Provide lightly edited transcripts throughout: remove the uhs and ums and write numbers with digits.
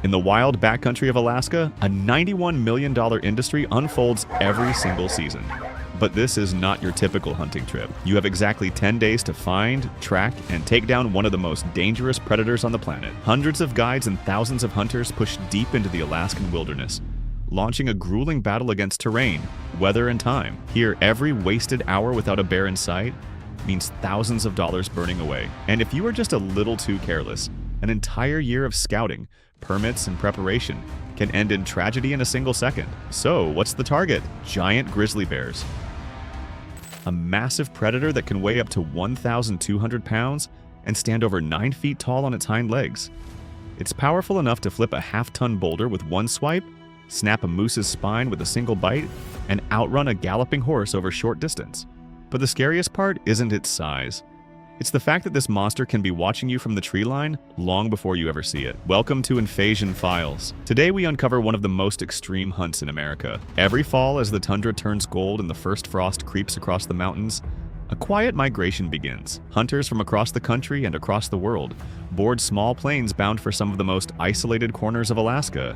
In the wild backcountry of Alaska, a $91 million industry unfolds every single season. But this is not your typical hunting trip. You have exactly 10 days to find, track, and take down one of the most dangerous predators on the planet. Hundreds of guides and thousands of hunters push deep into the Alaskan wilderness, launching a grueling battle against terrain, weather, and time. Here, every wasted hour without a bear in sight means thousands of dollars burning away. And if you are just a little too careless, an entire year of scouting, permits, and preparation can end in tragedy in a single second. So, what's the target? Giant grizzly bears. A massive predator that can weigh up to 1,200 pounds and stand over 9 feet tall on its hind legs. It's powerful enough to flip a half-ton boulder with one swipe, snap a moose's spine with a single bite, and outrun a galloping horse over short distance. But the scariest part isn't its size. It's the fact that this monster can be watching you from the tree line long before you ever see it. Welcome to Invasion Files. Today we uncover one of the most extreme hunts in America. Every fall, as the tundra turns gold and the first frost creeps across the mountains, a quiet migration begins. Hunters from across the country and across the world board small planes bound for some of the most isolated corners of Alaska.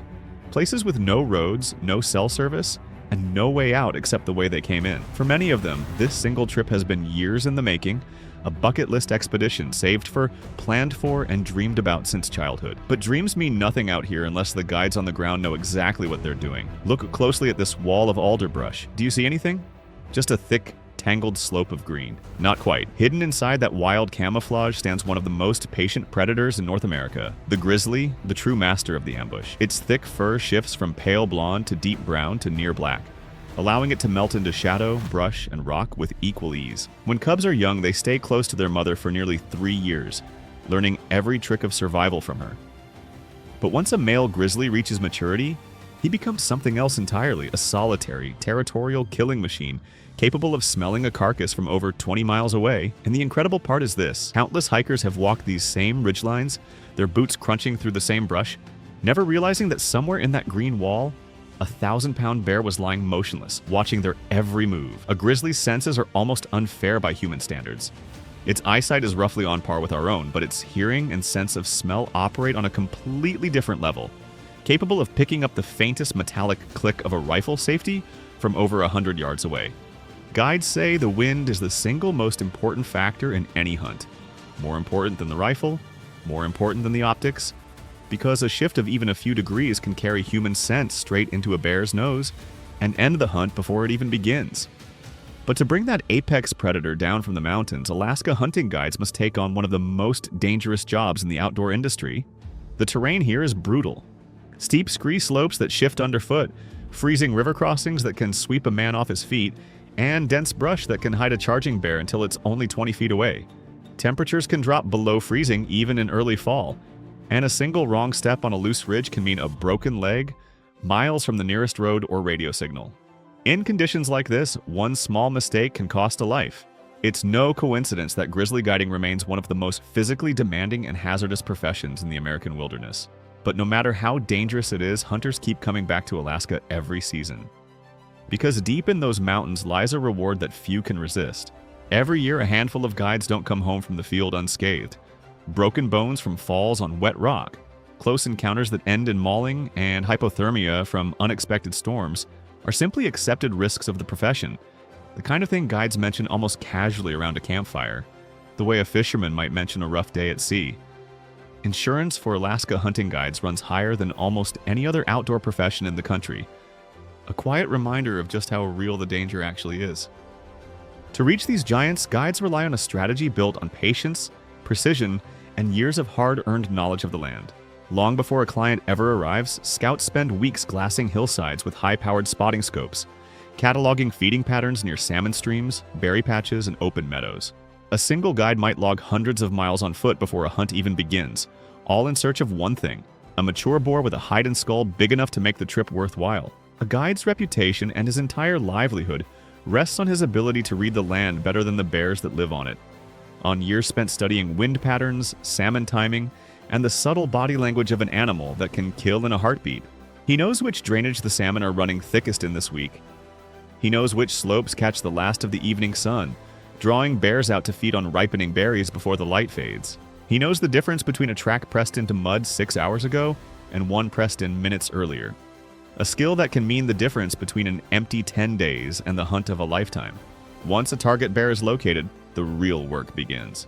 Places with no roads, no cell service, and no way out except the way they came in. For many of them, this single trip has been years in the making, a bucket list expedition saved for, planned for, and dreamed about since childhood. But dreams mean nothing out here unless the guides on the ground know exactly what they're doing. Look closely at this wall of alderbrush. Do you see anything? Just a thick, tangled slope of green. Not quite. Hidden inside that wild camouflage stands one of the most patient predators in North America. The grizzly, the true master of the ambush. Its thick fur shifts from pale blonde to deep brown to near black, allowing it to melt into shadow, brush, and rock with equal ease. When cubs are young, they stay close to their mother for nearly 3 years, learning every trick of survival from her. But once a male grizzly reaches maturity, he becomes something else entirely, a solitary, territorial killing machine capable of smelling a carcass from over 20 miles away. And the incredible part is this: countless hikers have walked these same ridgelines, their boots crunching through the same brush, never realizing that somewhere in that green wall, a 1,000-pound bear was lying motionless, watching their every move. A grizzly's senses are almost unfair by human standards. Its eyesight is roughly on par with our own, but its hearing and sense of smell operate on a completely different level, capable of picking up the faintest metallic click of a rifle safety from over 100 yards away. Guides say the wind is the single most important factor in any hunt. More important than the rifle, more important than the optics, because a shift of even a few degrees can carry human scent straight into a bear's nose and end the hunt before it even begins. But to bring that apex predator down from the mountains, Alaska hunting guides must take on one of the most dangerous jobs in the outdoor industry. The terrain here is brutal. Steep scree slopes that shift underfoot, freezing river crossings that can sweep a man off his feet, and dense brush that can hide a charging bear until it's only 20 feet away. Temperatures can drop below freezing even in early fall, and a single wrong step on a loose ridge can mean a broken leg, miles from the nearest road or radio signal. In conditions like this, one small mistake can cost a life. It's no coincidence that grizzly guiding remains one of the most physically demanding and hazardous professions in the American wilderness. But no matter how dangerous it is, hunters keep coming back to Alaska every season. Because deep in those mountains lies a reward that few can resist. Every year, a handful of guides don't come home from the field unscathed. Broken bones from falls on wet rock, close encounters that end in mauling, and hypothermia from unexpected storms are simply accepted risks of the profession, the kind of thing guides mention almost casually around a campfire, the way a fisherman might mention a rough day at sea. Insurance for Alaska hunting guides runs higher than almost any other outdoor profession in the country, a quiet reminder of just how real the danger actually is. To reach these giants, guides rely on a strategy built on patience, precision, and years of hard-earned knowledge of the land. Long before a client ever arrives, scouts spend weeks glassing hillsides with high-powered spotting scopes, cataloging feeding patterns near salmon streams, berry patches, and open meadows. A single guide might log hundreds of miles on foot before a hunt even begins, all in search of one thing: a mature boar with a hide and skull big enough to make the trip worthwhile. A guide's reputation and his entire livelihood rests on his ability to read the land better than the bears that live on it, on years spent studying wind patterns, salmon timing, and the subtle body language of an animal that can kill in a heartbeat. He knows which drainage the salmon are running thickest in this week. He knows which slopes catch the last of the evening sun, drawing bears out to feed on ripening berries before the light fades. He knows the difference between a track pressed into mud 6 hours ago and one pressed in minutes earlier. A skill that can mean the difference between an empty 10 days and the hunt of a lifetime. Once a target bear is located, the real work begins.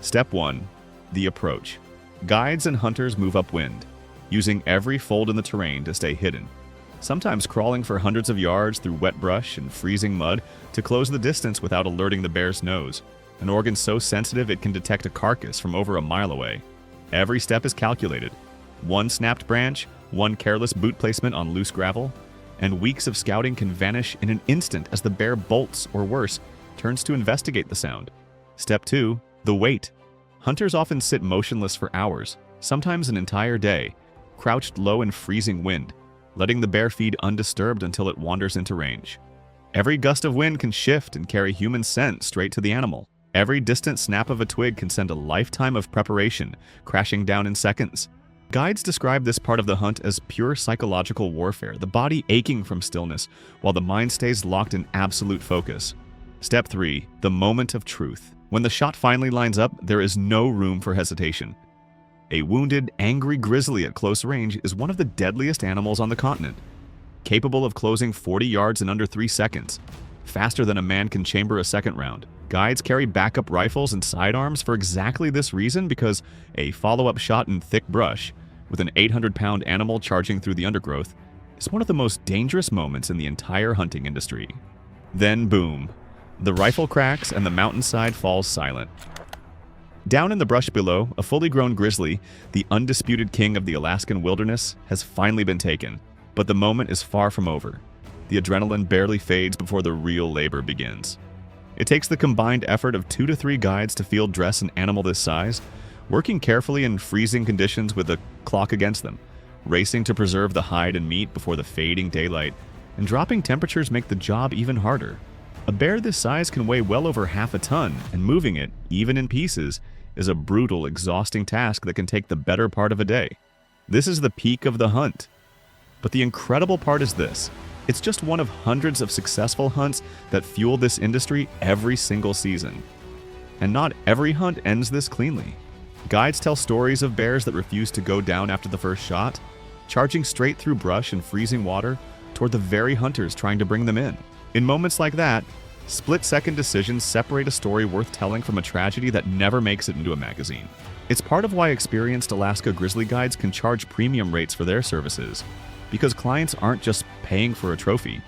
Step 1. The approach. Guides and hunters move upwind, using every fold in the terrain to stay hidden, sometimes crawling for hundreds of yards through wet brush and freezing mud to close the distance without alerting the bear's nose, an organ so sensitive it can detect a carcass from over a mile away. Every step is calculated. One snapped branch, one careless boot placement on loose gravel, and weeks of scouting can vanish in an instant as the bear bolts, or worse, turns to investigate the sound. Step 2. The wait. Hunters often sit motionless for hours, sometimes an entire day, crouched low in freezing wind, letting the bear feed undisturbed until it wanders into range. Every gust of wind can shift and carry human scent straight to the animal. Every distant snap of a twig can send a lifetime of preparation crashing down in seconds. Guides describe this part of the hunt as pure psychological warfare, the body aching from stillness while the mind stays locked in absolute focus. Step 3. The moment of truth. When the shot finally lines up, there is no room for hesitation. A wounded, angry grizzly at close range is one of the deadliest animals on the continent, capable of closing 40 yards in under 3 seconds, faster than a man can chamber a second round. Guides carry backup rifles and sidearms for exactly this reason, because a follow-up shot in thick brush, with an 800-pound animal charging through the undergrowth, is one of the most dangerous moments in the entire hunting industry. Then boom. The rifle cracks and the mountainside falls silent. Down in the brush below, a fully grown grizzly, the undisputed king of the Alaskan wilderness, has finally been taken. But the moment is far from over. The adrenaline barely fades before the real labor begins. It takes the combined effort of 2 to 3 guides to field dress an animal this size, working carefully in freezing conditions with the clock against them, racing to preserve the hide and meat before the fading daylight, and dropping temperatures make the job even harder. A bear this size can weigh well over half a ton, and moving it, even in pieces, is a brutal, exhausting task that can take the better part of a day. This is the peak of the hunt. But the incredible part is this. It's just one of hundreds of successful hunts that fuel this industry every single season. And not every hunt ends this cleanly. Guides tell stories of bears that refuse to go down after the first shot, charging straight through brush and freezing water toward the very hunters trying to bring them in. In moments like that, split-second decisions separate a story worth telling from a tragedy that never makes it into a magazine. It's part of why experienced Alaska grizzly guides can charge premium rates for their services, because clients aren't just paying for a trophy.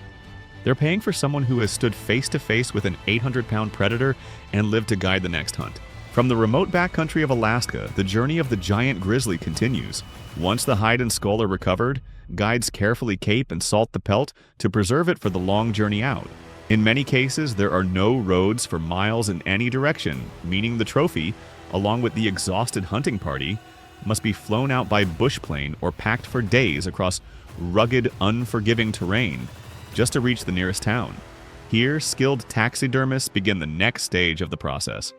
They're paying for someone who has stood face-to-face with an 800-pound predator and lived to guide the next hunt. From the remote backcountry of Alaska, the journey of the giant grizzly continues. Once the hide and skull are recovered, guides carefully cape and salt the pelt to preserve it for the long journey out. In many cases, there are no roads for miles in any direction, meaning the trophy, along with the exhausted hunting party, must be flown out by bush plane or packed for days across rugged, unforgiving terrain just to reach the nearest town. Here, skilled taxidermists begin the next stage of the process.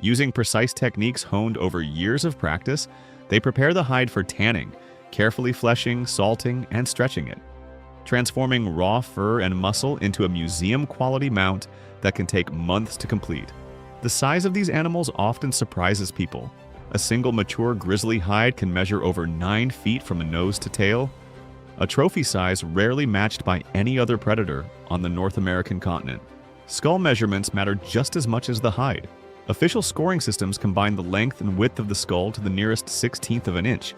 Using precise techniques honed over years of practice, they prepare the hide for tanning, carefully fleshing, salting, and stretching it, transforming raw fur and muscle into a museum-quality mount that can take months to complete. The size of these animals often surprises people. A single mature grizzly hide can measure over 9 feet from nose to tail, a trophy size rarely matched by any other predator on the North American continent. Skull measurements matter just as much as the hide. Official scoring systems combine the length and width of the skull to the nearest 16th of an inch,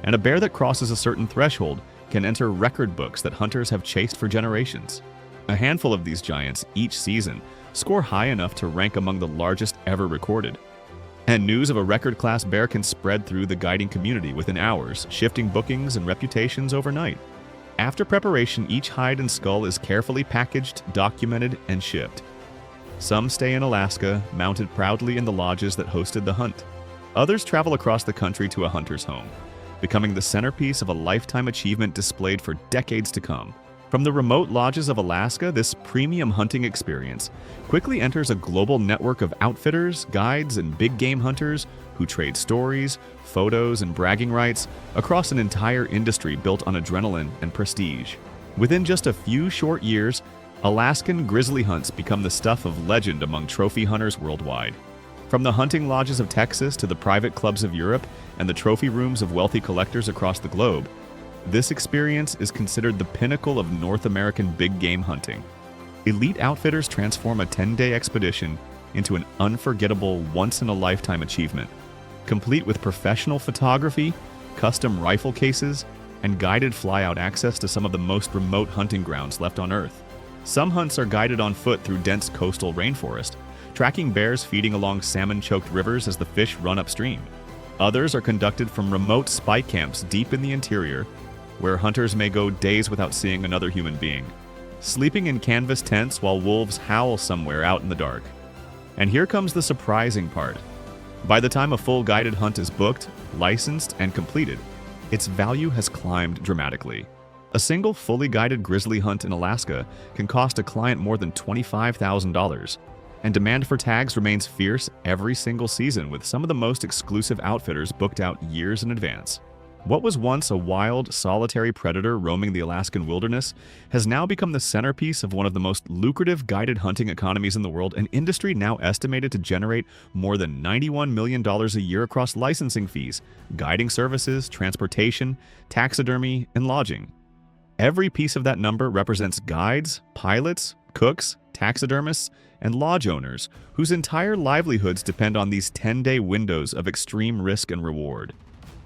and a bear that crosses a certain threshold can enter record books that hunters have chased for generations. A handful of these giants each season score high enough to rank among the largest ever recorded. And news of a record-class bear can spread through the guiding community within hours, shifting bookings and reputations overnight. After preparation, each hide and skull is carefully packaged, documented, and shipped. Some stay in Alaska, mounted proudly in the lodges that hosted the hunt. Others travel across the country to a hunter's home, becoming the centerpiece of a lifetime achievement displayed for decades to come. From the remote lodges of Alaska, this premium hunting experience quickly enters a global network of outfitters, guides, and big game hunters who trade stories, photos, and bragging rights across an entire industry built on adrenaline and prestige. Within just a few short years, Alaskan grizzly hunts become the stuff of legend among trophy hunters worldwide. From the hunting lodges of Texas to the private clubs of Europe and the trophy rooms of wealthy collectors across the globe, this experience is considered the pinnacle of North American big game hunting. Elite outfitters transform a 10-day expedition into an unforgettable, once-in-a-lifetime achievement, complete with professional photography, custom rifle cases, and guided flyout access to some of the most remote hunting grounds left on Earth. Some hunts are guided on foot through dense coastal rainforest, tracking bears feeding along salmon-choked rivers as the fish run upstream. Others are conducted from remote spy camps deep in the interior, where hunters may go days without seeing another human being, sleeping in canvas tents while wolves howl somewhere out in the dark. And here comes the surprising part. By the time a full guided hunt is booked, licensed, and completed, its value has climbed dramatically. A single fully guided grizzly hunt in Alaska can cost a client more than $25,000, and demand for tags remains fierce every single season, with some of the most exclusive outfitters booked out years in advance. What was once a wild, solitary predator roaming the Alaskan wilderness has now become the centerpiece of one of the most lucrative guided hunting economies in the world, an industry now estimated to generate more than $91 million a year across licensing fees, guiding services, transportation, taxidermy, and lodging. Every piece of that number represents guides, pilots, cooks, taxidermists, and lodge owners whose entire livelihoods depend on these 10-day windows of extreme risk and reward.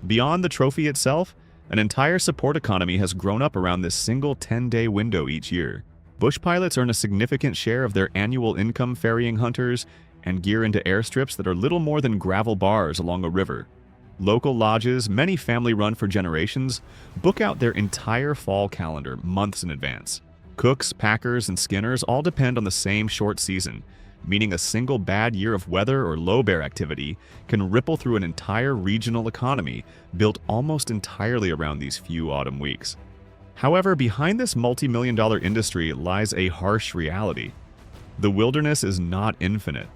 Beyond the trophy itself, an entire support economy has grown up around this single 10-day window each year. Bush pilots earn a significant share of their annual income ferrying hunters and gear into airstrips that are little more than gravel bars along a river. Local lodges, many family-run for generations, book out their entire fall calendar months in advance. Cooks, packers, and skinners all depend on the same short season, meaning a single bad year of weather or low bear activity can ripple through an entire regional economy built almost entirely around these few autumn weeks. However, behind this multi-million-dollar industry lies a harsh reality. The wilderness is not infinite.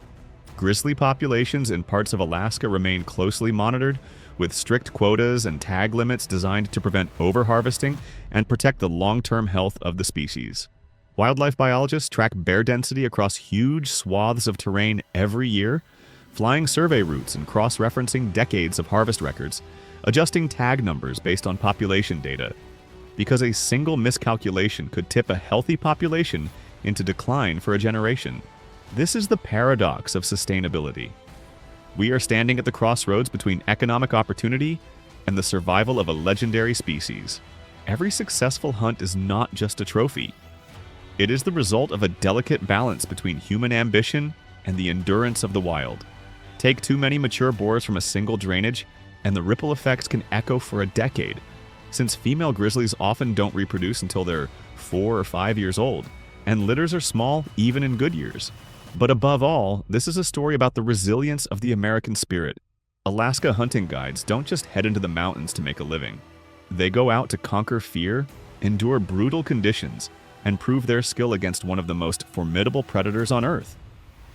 Grizzly populations in parts of Alaska remain closely monitored, with strict quotas and tag limits designed to prevent overharvesting and protect the long-term health of the species. Wildlife biologists track bear density across huge swaths of terrain every year, flying survey routes and cross-referencing decades of harvest records, adjusting tag numbers based on population data, because a single miscalculation could tip a healthy population into decline for a generation. This is the paradox of sustainability. We are standing at the crossroads between economic opportunity and the survival of a legendary species. Every successful hunt is not just a trophy. It is the result of a delicate balance between human ambition and the endurance of the wild. Take too many mature boars from a single drainage, and the ripple effects can echo for a decade, since female grizzlies often don't reproduce until they're 4 or 5 years old, and litters are small even in good years. But above all, this is a story about the resilience of the American spirit. Alaska hunting guides don't just head into the mountains to make a living. They go out to conquer fear, endure brutal conditions, and prove their skill against one of the most formidable predators on Earth,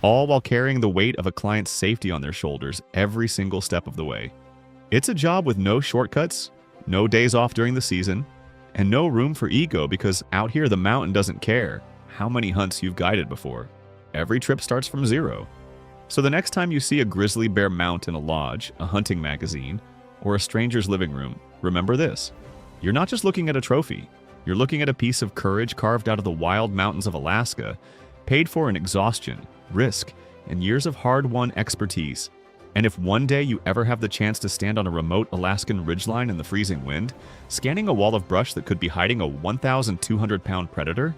all while carrying the weight of a client's safety on their shoulders every single step of the way. It's a job with no shortcuts, no days off during the season, and no room for ego, because out here the mountain doesn't care how many hunts you've guided before. Every trip starts from zero. So the next time you see a grizzly bear mount in a lodge, a hunting magazine, or a stranger's living room, remember this: you're not just looking at a trophy. You're looking at a piece of courage carved out of the wild mountains of Alaska, paid for in exhaustion, risk, and years of hard-won expertise. And if one day you ever have the chance to stand on a remote Alaskan ridgeline in the freezing wind, scanning a wall of brush that could be hiding a 1,200-pound predator,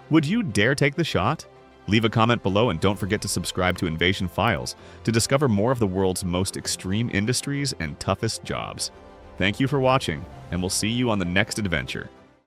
would you dare take the shot? Leave a comment below, and don't forget to subscribe to Invasion Files to discover more of the world's most extreme industries and toughest jobs. Thank you for watching, and we'll see you on the next adventure.